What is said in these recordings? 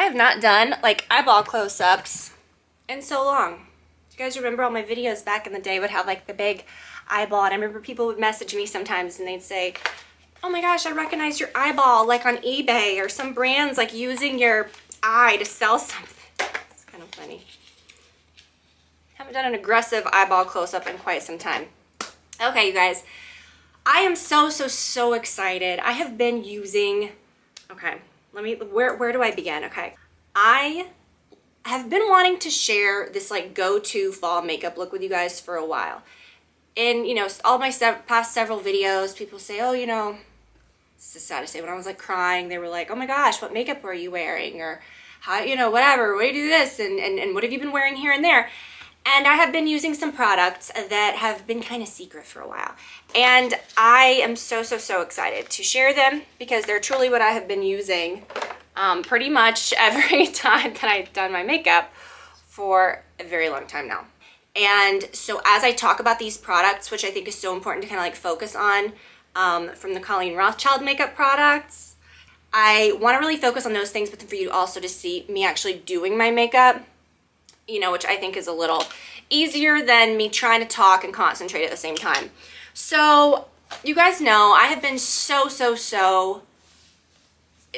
have not done like eyeball close-ups in so long. Do you guys remember all my videos back in the day would have like the big eyeball, and I remember people would message me sometimes and they'd say, oh my gosh, I recognize your eyeball like on eBay, or some brands like using your eye to sell something. It's kind of funny. Haven't done an aggressive eyeball close-up in quite some time. Okay, you guys, I am so excited. I have been using, okay, where do I begin? Okay, I have been wanting to share this like go-to fall makeup look with you guys for a while. In, you know, all my past several videos, people say, oh, you know, it's just sad to say, when I was like crying, they were like, oh my gosh, what makeup were you wearing? Or how, you know, whatever, what do you do this? And what have you been wearing here and there? And I have been using some products that have been kind of secret for a while. And I am so excited to share them because they're truly what I have been using pretty much every time that I've done my makeup for a very long time now. And so as I talk about these products, which I think is so important to kind of like focus on from the Colleen Rothschild makeup products, I want to really focus on those things, but for you also to see me actually doing my makeup, you know, which I think is a little easier than me trying to talk and concentrate at the same time. So you guys know I have been so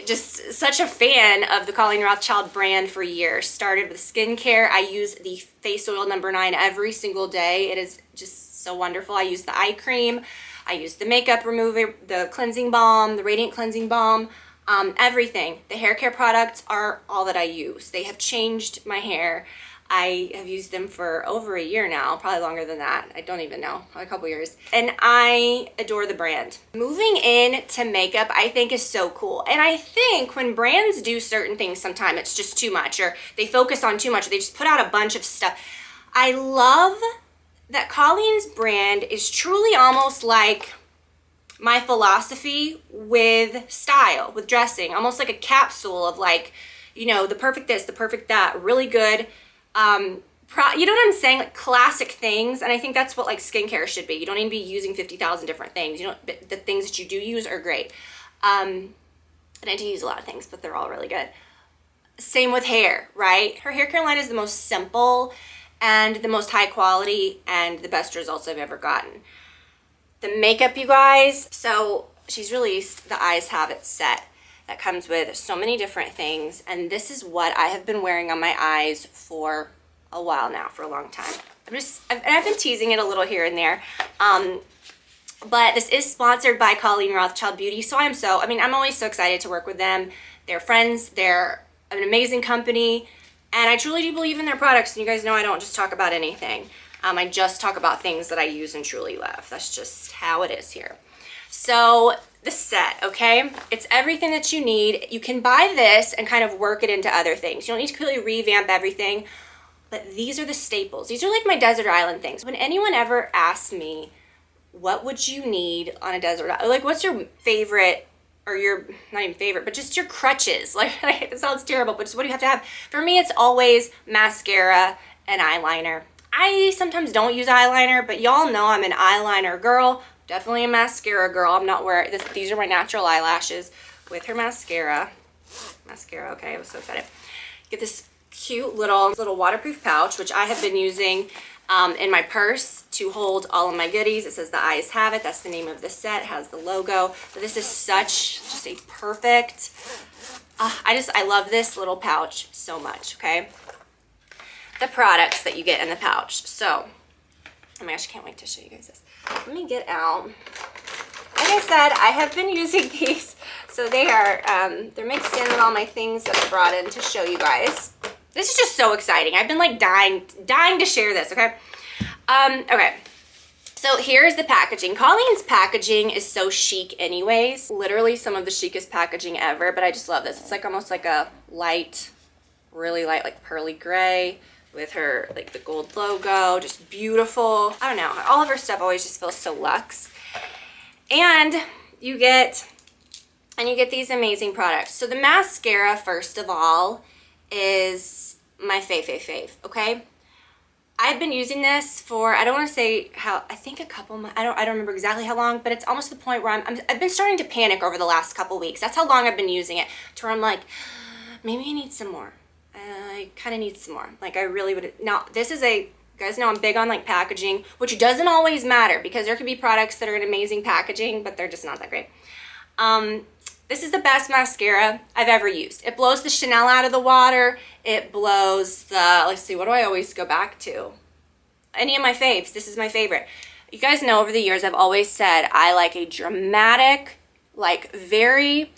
just such a fan of the Colleen Rothschild brand for years. Started with skincare. I use the face oil number 9 every single day. It is just so wonderful. I use the eye cream. I use the makeup remover, the cleansing balm, the radiant cleansing balm, everything. The hair care products are all that I use. They have changed my hair. I have used them for over a year now, probably longer than that. I don't even know, probably a couple years. And I adore the brand. Moving into makeup, I think is so cool. And I think when brands do certain things, sometimes it's just too much, or they focus on too much, or they just put out a bunch of stuff. I love that Colleen's brand is truly almost like my philosophy with style, with dressing, almost like a capsule of like, you know, the perfect this, the perfect that, really good, you know what I'm saying? Like classic things. And I think that's what like skincare should be. You don't need to be using 50,000 different things. You know, the things that you do use are great. And I do use a lot of things, but they're all really good. Same with hair, right? Her hair care line is the most simple and the most high quality and the best results I've ever gotten. The makeup, you guys. So she's released the Eyes Have It set that comes with so many different things. And this is what I have been wearing on my eyes for a while now, for a long time. I've been teasing it a little here and there. But this is sponsored by Colleen Rothschild Beauty. So I'm always so excited to work with them. They're friends. They're an amazing company. And I truly do believe in their products. And you guys know I don't just talk about anything. I just talk about things that I use and truly love. That's just how it is here. So the set, okay? It's everything that you need. You can buy this and kind of work it into other things. You don't need to completely revamp everything, but these are the staples. These are like my desert island things. When anyone ever asks me, what would you need on a desert island? Like, what's your favorite, or your, not even favorite, but just your crutches? Like, it sounds terrible, but just what do you have to have? For me, it's always mascara and eyeliner. I sometimes don't use eyeliner, but y'all know I'm an eyeliner girl. Definitely a mascara girl. I'm not wearing this. These are my natural eyelashes with her mascara. Mascara, okay, I was so excited. Get this cute little waterproof pouch, which I have been using in my purse to hold all of my goodies. It says The Eyes Have It. That's the name of the set. It has the logo. But this is just a perfect, I love this little pouch so much, okay? The products that you get in the pouch. So, oh my gosh, I can't wait to show you guys this. Let me get out. Like I said, I have been using these. So they are, they're mixed in with all my things that I brought in to show you guys. This is just so exciting. I've been like dying to share this, okay? Okay. So here's the packaging. Colleen's packaging is so chic anyways. Literally some of the chicest packaging ever, but I just love this. It's like almost like a light, really light, like pearly gray with her, like the gold logo, just beautiful. I don't know, all of her stuff always just feels so luxe. And you get these amazing products. So the mascara, first of all, is my fave, okay? I've been using this for, I don't want to say how, I think a couple months, I don't remember exactly how long, but it's almost to the point where I've been starting to panic over the last couple weeks. That's how long I've been using it, to where I'm like, maybe I need some more. I kind of need some more. Like I really would. Now this is a, you guys know I'm big on like packaging, which doesn't always matter because there can be products that are in amazing packaging, but they're just not that great. This is the best mascara I've ever used. It blows the Chanel out of the water. It blows the, let's see, what do I always go back to? Any of my faves. This is my favorite. You guys know over the years I've always said I like a dramatic, like very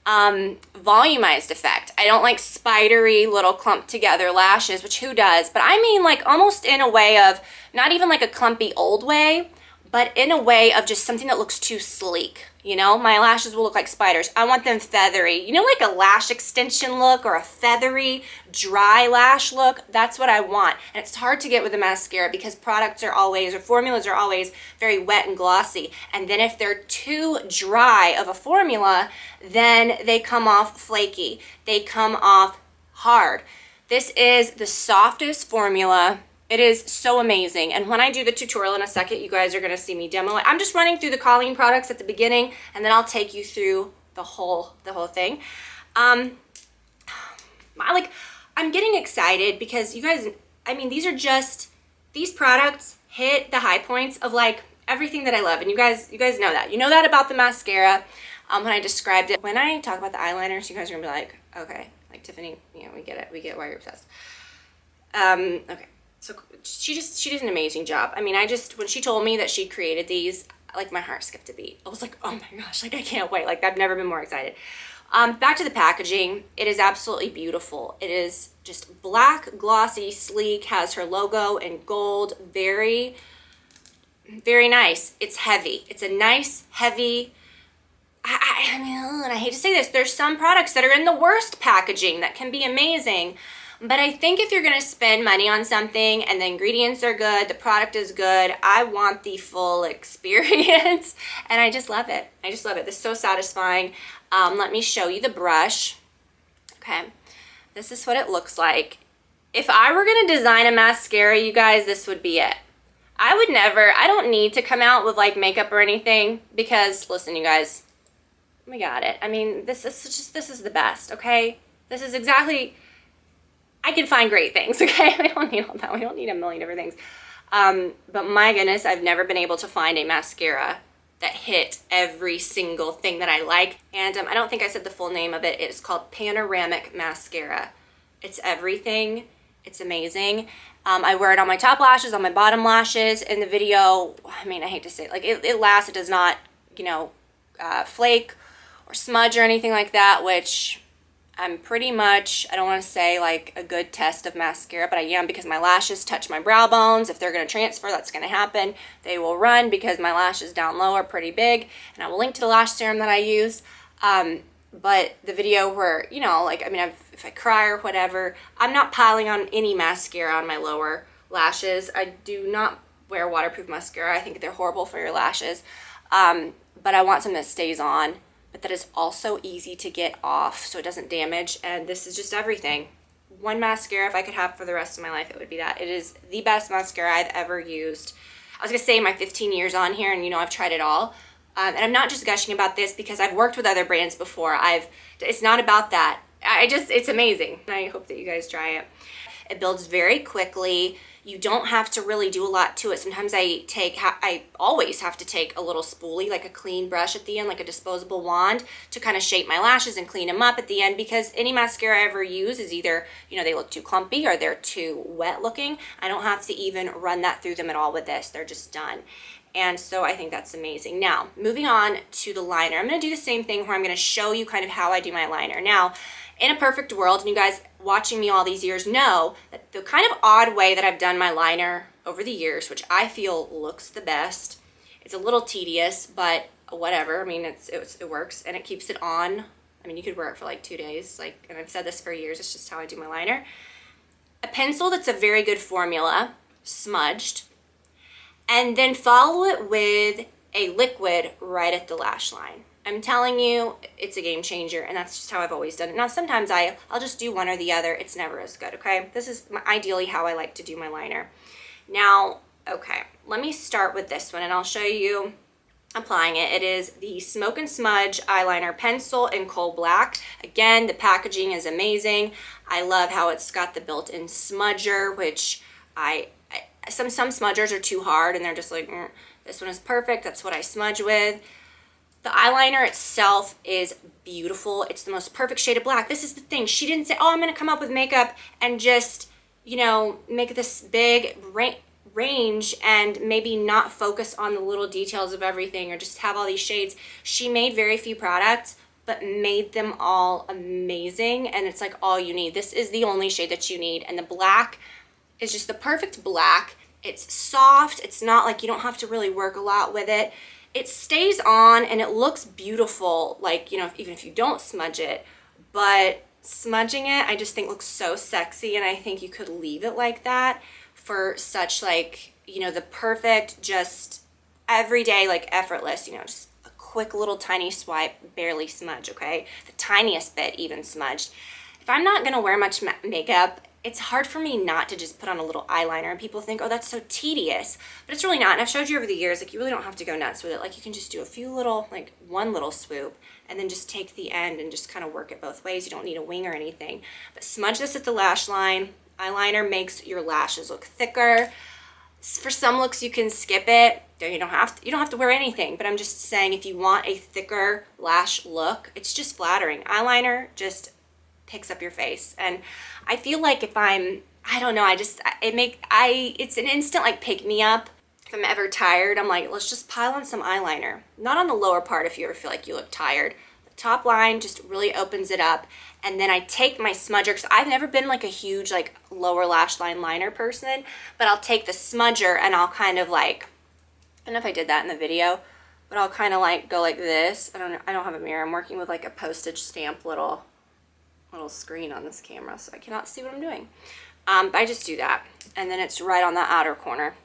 volumized effect. I don't like spidery little clumped together lashes, which who does? But I mean like almost in a way of, not even like a clumpy old way, but in a way of just something that looks too sleek. You know, my lashes will look like spiders. I want them feathery. You know, like a lash extension look or a feathery, dry lash look? That's what I want. And it's hard to get with a mascara because products are always, or formulas are always very wet and glossy. And then if they're too dry of a formula, then they come off flaky. They come off hard. This is the softest formula. It is so amazing. And when I do the tutorial in a second, you guys are going to see me demo it. I'm just running through the Colleen products at the beginning, and then I'll take you through the whole thing. I'm getting excited because you guys, I mean, these products hit the high points of like everything that I love. And you guys know that. You know that about the mascara when I described it. When I talk about the eyeliners, you guys are going to be like, okay, like Tiffany, you know, we get it. We get why you're obsessed. Okay. So she did an amazing job. I mean, when she told me that she created these, like my heart skipped a beat. I was like, oh my gosh, like I can't wait. Like I've never been more excited. Back to the packaging. It is absolutely beautiful. It is just black, glossy, sleek, has her logo in gold. Very, very nice. It's heavy. It's a nice, heavy, I mean, and I hate to say this, there's some products that are in the worst packaging that can be amazing. But I think if you're going to spend money on something and the ingredients are good, the product is good, I want the full experience. And I just love it. I just love it. This is so satisfying. Let me show you the brush. Okay. This is what it looks like. If I were going to design a mascara, you guys, this would be it. I don't need to come out with like makeup or anything because, listen, you guys, we got it. I mean, this is the best, okay? This is exactly... I can find great things, okay? We don't need all that. We don't need a million different things. But my goodness, I've never been able to find a mascara that hit every single thing that I like. And I don't think I said the full name of it. It's called Panoramic Mascara. It's everything. It's amazing. I wear it on my top lashes, on my bottom lashes. In the video, I mean, I hate to say it, like it lasts. It does not, you know, flake or smudge or anything like that, which... I'm pretty much, I don't want to say like a good test of mascara, but I am because my lashes touch my brow bones. If they're going to transfer, that's going to happen. They will run because my lashes down low are pretty big. And I will link to the lash serum that I use. But the video where, you know, like, I mean, if I cry or whatever, I'm not piling on any mascara on my lower lashes. I do not wear waterproof mascara. I think they're horrible for your lashes. But I want something that stays on, but that is also easy to get off so it doesn't damage. And this is just everything. One mascara, if I could have for the rest of my life, it would be that. It is the best mascara I've ever used. I was gonna say my 15 years on here, and you know, I've tried it all. And I'm not just gushing about this because I've worked with other brands before. It's not about that. It's amazing. I hope that you guys try it. It builds very quickly. You don't have to really do a lot to it. Sometimes I always have to take a little spoolie, like a clean brush at the end, like a disposable wand, to kind of shape my lashes and clean them up at the end, because any mascara I ever use is either, you know, they look too clumpy or they're too wet looking. I don't have to even run that through them at all with this. They're just done. And so I think that's amazing. Now, moving on to the liner. I'm going to do the same thing where I'm going to show you kind of how I do my liner. Now, in a perfect world, and you guys watching me all these years know that the kind of odd way that I've done my liner over the years, which I feel looks the best, it's a little tedious, but whatever. I mean, it works, and it keeps it on. I mean, you could wear it for like 2 days, like, and I've said this for years. It's just how I do my liner. A pencil that's a very good formula, smudged, and then follow it with a liquid right at the lash line. I'm telling you, it's a game changer, and that's just how I've always done it. Now, sometimes I'll just do one or the other. It's never as good, okay? This is ideally how I like to do my liner. Now, okay, let me start with this one, and I'll show you applying it. It is the Smoke and Smudge Eyeliner Pencil in Coal Black. Again, the packaging is amazing. I love how it's got the built-in smudger, which some smudgers are too hard and they're just like, this one is perfect. That's what I smudge with. The eyeliner itself is beautiful. It's the most perfect shade of black. This is the thing. She didn't say, oh, I'm going to come up with makeup and just, you know, make this big range and maybe not focus on the little details of everything or just have all these shades. She made very few products, but made them all amazing, and it's like all you need. This is the only shade that you need, and the black is just the perfect black. It's soft. It's not like you don't have to really work a lot with it. It stays on and it looks beautiful, like, you know, even if you don't smudge it, but smudging it I just think looks so sexy, and I think you could leave it like that for such, like, you know, the perfect, just everyday, like effortless, you know, just a quick little tiny swipe, barely smudge, okay? The tiniest bit even smudged. If I'm not gonna wear much makeup, it's hard for me not to just put on a little eyeliner, and people think, oh, that's so tedious, but it's really not. And I've showed you over the years, like, you really don't have to go nuts with it. Like, you can just do a few little, like one little swoop, and then just take the end and just kind of work it both ways. You don't need a wing or anything, but smudge this at the lash line. Eyeliner makes your lashes look thicker. For some looks you can skip it. You don't have to wear anything, but I'm just saying, if you want a thicker lash look, it's just flattering. Eyeliner just picks up your face, and I feel like if I don't know, it's an instant like pick me up. If I'm ever tired, I'm like, let's just pile on some eyeliner. Not on the lower part if you ever feel like you look tired. The top line just really opens it up, and then I take my smudger, because I've never been like a huge like lower lash line liner person, but I'll take the smudger and I'll kind of like, I don't know if I did that in the video, but I'll kind of like go like this. I don't have a mirror. I'm working with like a postage stamp little screen on this camera, so I cannot see what I'm doing. But I just do that, and then it's right on the outer corner.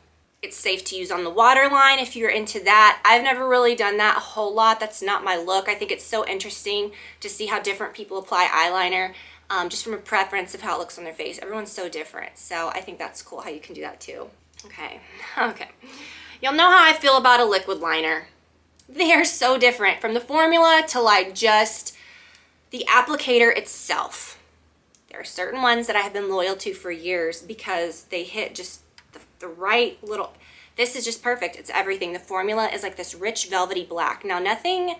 It's safe to use on the waterline if you're into that. I've never really done that a whole lot. That's not my look. I think it's so interesting to see how different people apply eyeliner, just from a preference of how it looks on their face. Everyone's so different, so I think that's cool how you can do that too. Okay. You'll know how I feel about a liquid liner. They are so different, from the formula to like just the applicator itself. There are certain ones that I have been loyal to for years because they hit just the right little, this is just perfect. It's everything. The formula is like this rich velvety black. Now I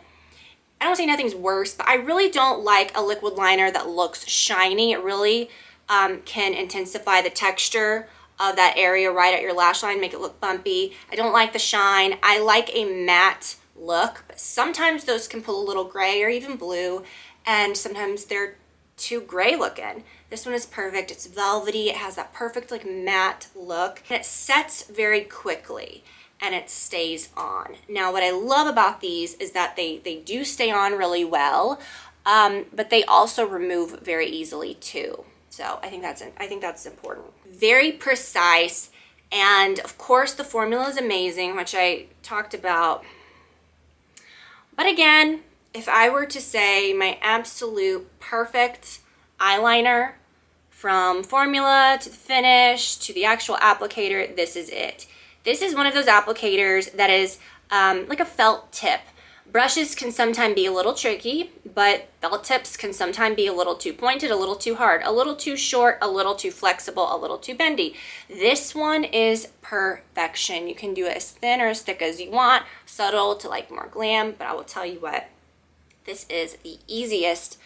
don't say nothing's worse, but I really don't like a liquid liner that looks shiny. It really can intensify the texture of that area right at your lash line, make it look bumpy. I don't like the shine. I like a matte look, but sometimes those can pull a little gray or even blue, and sometimes they're too gray looking. This one is perfect. It's velvety. It has that perfect like matte look, and it sets very quickly and it stays on. Now what I love about these is that they do stay on really well, but they also remove very easily too. So I think that's important. Very precise, and of course the formula is amazing, which I talked about. But again, if I were to say my absolute perfect eyeliner from formula to the finish to the actual applicator, this is it. This is one of those applicators that is like a felt tip. Brushes can sometimes be a little tricky, but felt tips can sometimes be a little too pointed, a little too hard, a little too short, a little too flexible, a little too bendy. This one is perfection. You can do it as thin or as thick as you want, subtle to like more glam, but I will tell you what, this is the easiest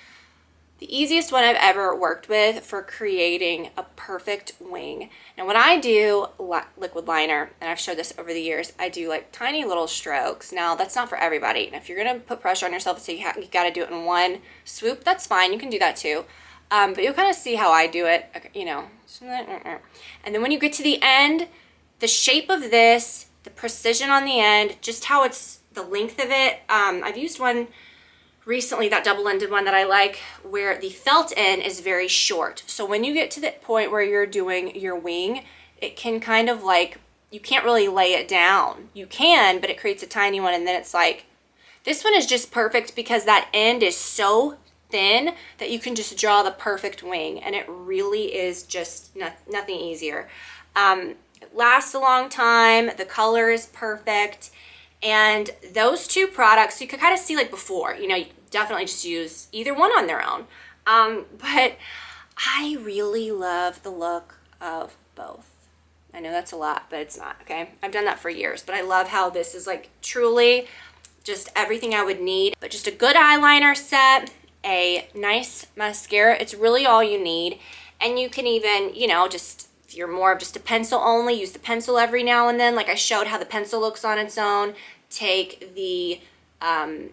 one I've ever worked with for creating a perfect wing. Now when I do liquid liner, and I've showed this over the years, I do like tiny little strokes. Now that's not for everybody. And if you're gonna put pressure on yourself and say you gotta do it in one swoop, that's fine, you can do that too. But you'll kind of see how I do it, you know. And then when you get to the end, the shape of this, the precision on the end, just how it's, the length of it. I've used one recently, that double-ended one that I like, where the felt end is very short. So when you get to the point where you're doing your wing, it can kind of like, you can't really lay it down. You can, but it creates a tiny one, and then it's like, this one is just perfect because that end is so thin that you can just draw the perfect wing, and it really is just nothing easier. It lasts a long time, the color is perfect, And those two products, you could kind of see like before, you know, you definitely just use either one on their own. But I really love the look of both. I know that's a lot, but it's not, okay? I've done that for years, but I love how this is like truly just everything I would need. But just a good eyeliner set, a nice mascara, it's really all you need. And you can even, you know, just, if you're more of just a pencil only, use the pencil every now and then. Like I showed how the pencil looks on its own. Take the you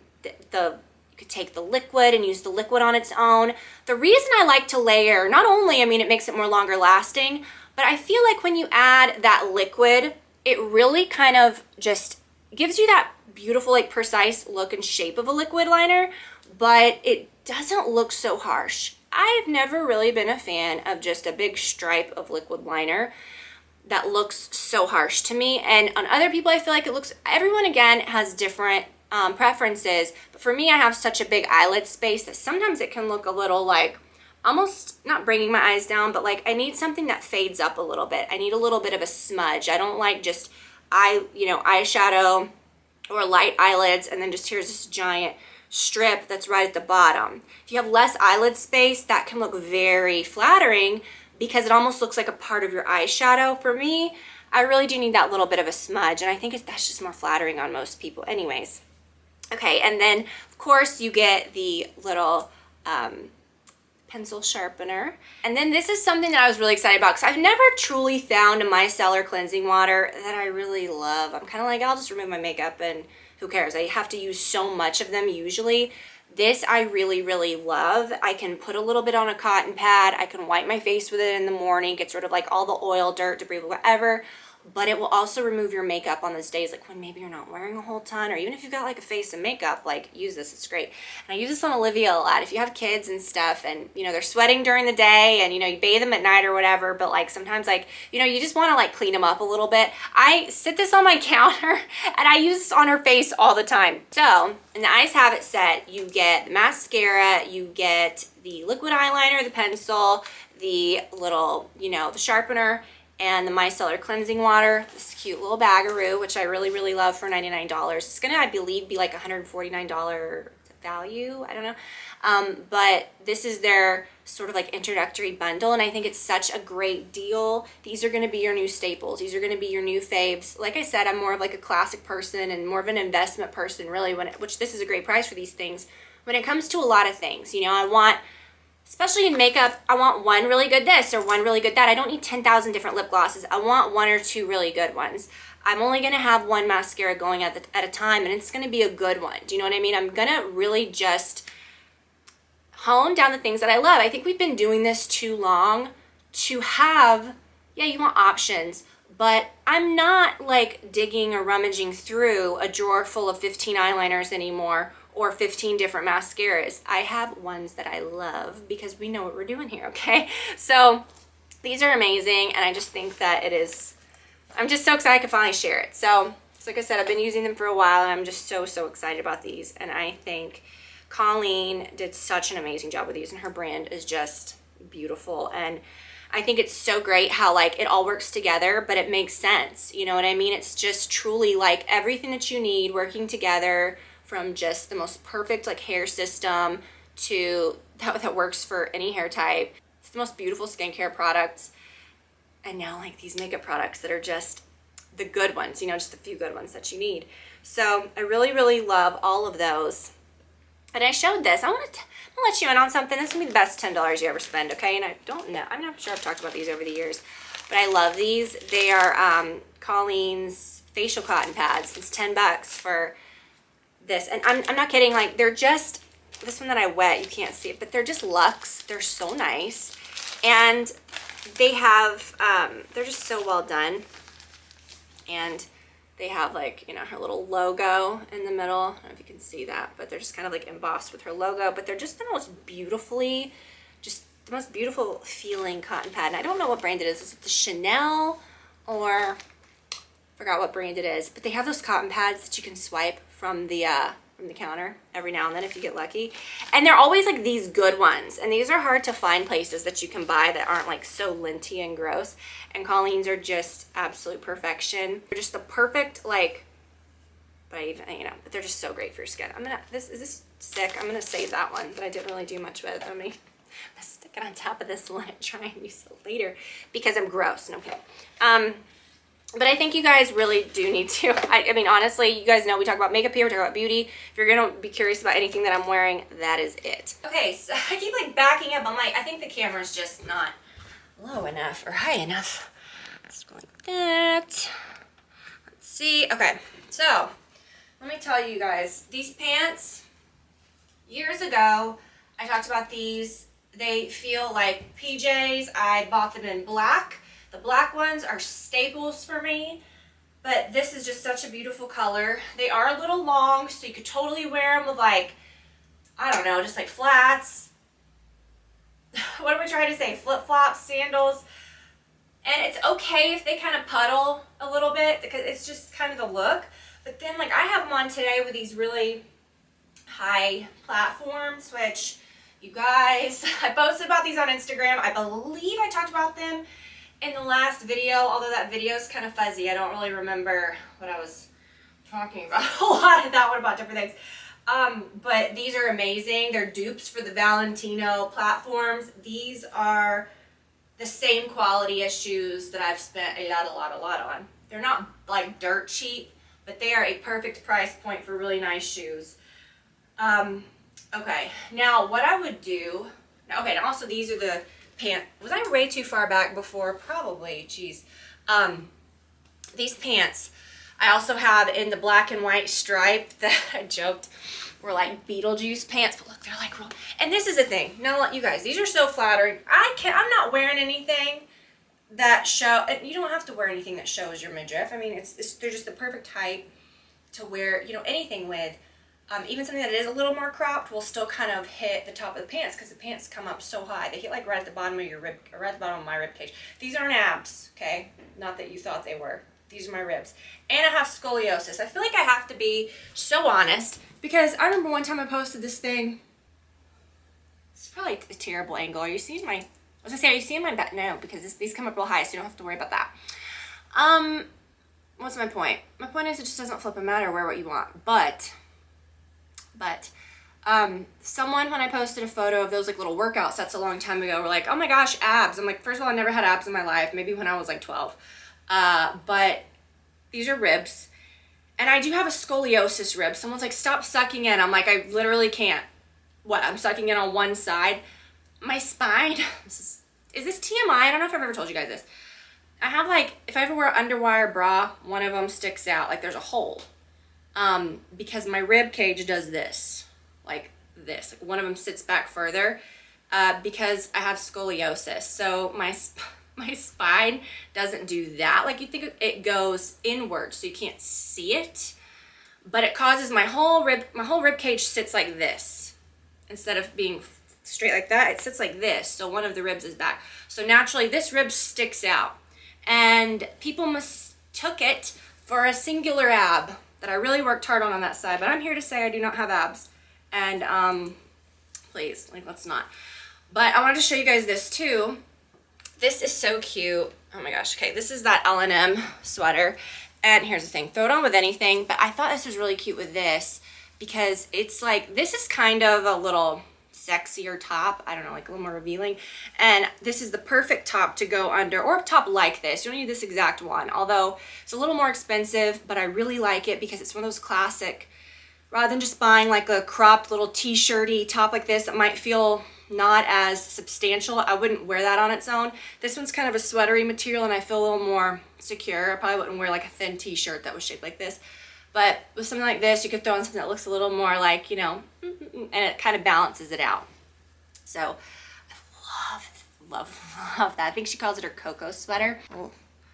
could take the liquid and use the liquid on its own. The reason I like to layer, not only, I mean, it makes it more longer lasting, but I feel like when you add that liquid, it really kind of just gives you that beautiful, like precise look and shape of a liquid liner, but it doesn't look so harsh. I've never really been a fan of just a big stripe of liquid liner that looks so harsh to me. And on other people, I feel like it looks, everyone again has different preferences, but for me, I have such a big eyelid space that sometimes it can look a little like, almost not bringing my eyes down, but like I need something that fades up a little bit. I need a little bit of a smudge. I don't like just eyeshadow or light eyelids and then just here's this giant strip that's right at the bottom. If you have less eyelid space, that can look very flattering because it almost looks like a part of your eyeshadow. For me, I really do need that little bit of a smudge, and I think that's just more flattering on most people anyways. Okay, and then of course you get the little pencil sharpener. And then this is something that I was really excited about because I've never truly found a Micellar cleansing water that I really love. I'm kind of like, I'll just remove my makeup and who cares? I have to use so much of them usually. This I really, really love. I can put a little bit on a cotton pad. I can wipe my face with it in the morning, get rid of like all the oil, dirt, debris, whatever. But it will also remove your makeup on those days, like when maybe you're not wearing a whole ton, or even if you've got like a face of makeup, like use this, it's great. And I use this on Olivia a lot. If you have kids and stuff and, you know, they're sweating during the day and, you know, you bathe them at night or whatever, but like sometimes like, you know, you just want to like clean them up a little bit. I sit this on my counter and I use this on her face all the time. So, in the Eyes Have It set, you get the mascara, you get the liquid eyeliner, the pencil, the little, you know, the sharpener, and the Micellar cleansing water, this cute little bagaroo, which I really, really love for $99. It's gonna, I believe, be like $149 value, I don't know. But this is their sort of like introductory bundle, and I think it's such a great deal. These are gonna be your new staples. These are gonna be your new faves. Like I said, I'm more of like a classic person and more of an investment person, really, which this is a great price for these things. When it comes to a lot of things, you know, I want, especially in makeup, I want one really good this or one really good that. I don't need 10,000 different lip glosses. I want one or two really good ones. I'm only gonna have one mascara going at a time, and it's gonna be a good one. Do you know what I mean? I'm gonna really just hone down the things that I love. I think we've been doing this too long to have, yeah, you want options, but I'm not like digging or rummaging through a drawer full of 15 eyeliners anymore or 15 different mascaras. I have ones that I love because we know what we're doing here, okay? So these are amazing, and I just think that it is, I'm just so excited I could finally share it. So like I said, I've been using them for a while, and I'm just so excited about these, and I think Colleen did such an amazing job with these, and her brand is just beautiful. And I think it's so great how like it all works together, but it makes sense. You know what I mean? It's just truly like everything that you need working together, from just the most perfect like hair system to that works for any hair type. It's the most beautiful skincare products. And now like these makeup products that are just the good ones, you know, just a few good ones that you need. So I really, really love all of those. And I showed this. I'm gonna let you in on something. This is gonna be the best $10 you ever spend, okay? And I don't know, I'm not sure I've talked about these over the years, but I love these. They are Colleen's facial cotton pads. It's $10 for this, and I'm not kidding, like they're just, this one that I wet, you can't see it, but they're just luxe. They're so nice, and they have they're just so well done, and they have like, you know, her little logo in the middle. I don't know if you can see that, but they're just kind of like embossed with her logo, but they're just the most beautifully, just the most beautiful feeling cotton pad. And I don't know what brand it is it the Chanel, or forgot what brand it is, but they have those cotton pads that you can swipe from the counter every now and then if you get lucky. And they're always like these good ones, and these are hard to find places that you can buy that aren't like so linty and gross. And Colleen's are just absolute perfection. They're just the perfect like but but they're just so great for your skin. Is this sick? I'm gonna save that one that I didn't really do much with. I'm gonna stick it on top of this one and try and use it later because I'm gross. No kidding. But I think you guys really do need to. I mean, honestly, you guys know we talk about makeup here, we talk about beauty. If you're gonna be curious about anything that I'm wearing, that is it. Okay, so I keep like backing up. I'm like, I think the camera's just not low enough or high enough. Let's go like that. Let's see. Okay, so let me tell you guys, these pants, years ago, I talked about these. They feel like PJs. I bought them in black. The black ones are staples for me, but this is just such a beautiful color. They are a little long, so you could totally wear them with like, I don't know, just like flats. What am I trying to say? Flip-flops, sandals. And it's okay if they kind of puddle a little bit because it's just kind of the look. But then like I have them on today with these really high platforms, which you guys, I posted about these on Instagram. I believe I talked about them in the last video, although that video is kind of fuzzy. I don't really remember what I was talking about a lot in that one about different things. But these are amazing. They're dupes for the Valentino platforms. These are the same quality as shoes that I've spent a lot on. They're not like dirt cheap, but they are a perfect price point for really nice shoes. Okay, now what I would do, okay, and also these are the pants. Was I way too far back before? Probably, geez. These pants, I also have in the black and white stripe that I joked were like Beetlejuice pants, but look, they're like real. And this is the thing. Now, you guys, these are so flattering. I'm not wearing anything that and you don't have to wear anything that shows your midriff. I mean, they're just the perfect height to wear, anything with. Even something that is a little more cropped will still kind of hit the top of the pants because the pants come up so high. They hit like right at the bottom of your rib, or right at the bottom of my rib cage. These aren't abs, okay? Not that you thought they were. These are my ribs. And I have scoliosis. I feel like I have to be so honest because I remember one time I posted this thing. It's probably a terrible angle. Are you seeing my, are you seeing my back? No, because these come up real high, so you don't have to worry about that. What's my point? My point is it just doesn't flip and matter, wear what you want. But someone, when I posted a photo of those like little workout sets a long time ago, were like, oh my gosh, abs. I'm like, first of all, I never had abs in my life, maybe when I was like 12. But these are ribs. And I do have a scoliosis rib. Someone's like, stop sucking in. I'm like, I literally can't. What, I'm sucking in on one side? My spine, is this TMI? I don't know if I've ever told you guys this. I have like, if I ever wear an underwire bra, one of them sticks out, like there's a hole. Because my rib cage does this, like one of them sits back further, because I have scoliosis. So my spine doesn't do that. Like you think it goes inward, so you can't see it, but it causes my whole rib cage sits like this. Instead of being straight like that, it sits like this. So one of the ribs is back. So naturally this rib sticks out, and people mistook it for a singular ab that I really worked hard on that side, but I'm here to say I do not have abs, and please, like, let's not. But I wanted to show you guys this too. This is so cute. Oh my gosh, okay, this is that L&M sweater, and here's the thing, throw it on with anything, but I thought this was really cute with this, because it's like, this is kind of a little sexier top, I don't know, like a little more revealing, and this is the perfect top to go under, or a top like this. You don't need this exact one, although it's a little more expensive, but I really like it because it's one of those classic, rather than just buying like a cropped little t-shirty top like this that might feel not as substantial, I wouldn't wear that on its own. This one's kind of a sweatery material and I feel a little more secure. I probably wouldn't wear like a thin t-shirt that was shaped like this. But with something like this, you could throw in something that looks a little more like, and it kind of balances it out. So I love that. I think she calls it her cocoa sweater. Oh,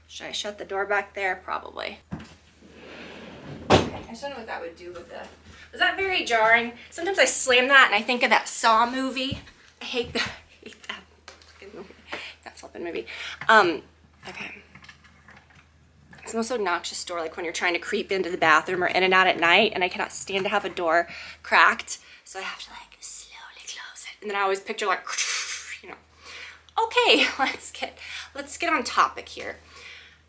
should I shut the door back there? Probably. Okay, I just don't know what that would do with the... Was that very jarring? Sometimes I slam that and I think of that Saw movie. I hate that fucking movie. That flipping movie. Okay. It's the most obnoxious door, like when you're trying to creep into the bathroom or in and out at night, and I cannot stand to have a door cracked, so I have to like slowly close it. And then I always picture like, Okay, let's get on topic here.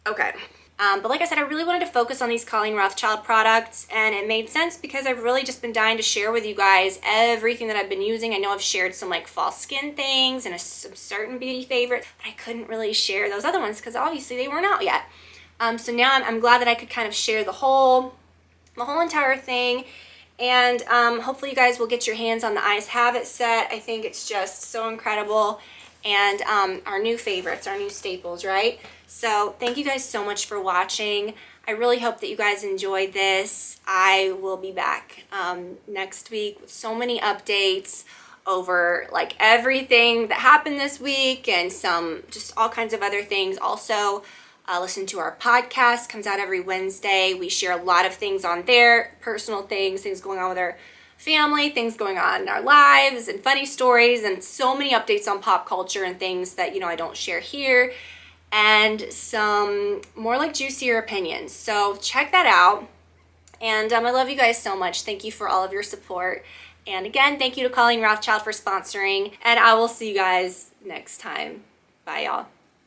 Okay, But like I said, I really wanted to focus on these Colleen Rothschild products, and it made sense because I've really just been dying to share with you guys everything that I've been using. I know I've shared some like fall skin things and some certain beauty favorites, but I couldn't really share those other ones because obviously they weren't out yet. So now I'm glad that I could kind of share the whole entire thing. And hopefully you guys will get your hands on the Eyes Have It set. I think it's just so incredible. And our new favorites, our new staples, right? So thank you guys so much for watching. I really hope that you guys enjoyed this. I will be back next week with so many updates over like everything that happened this week and some just all kinds of other things. Also, listen to our podcast, comes out every Wednesday. We share a lot of things on there, personal things, things going on with our family, things going on in our lives, and funny stories, and so many updates on pop culture and things that, you know, I don't share here, and some more like juicier opinions. So check that out. And I love you guys so much. Thank you for all of your support. And again, thank you to Colleen Rothschild for sponsoring, and I will see you guys next time. Bye, y'all.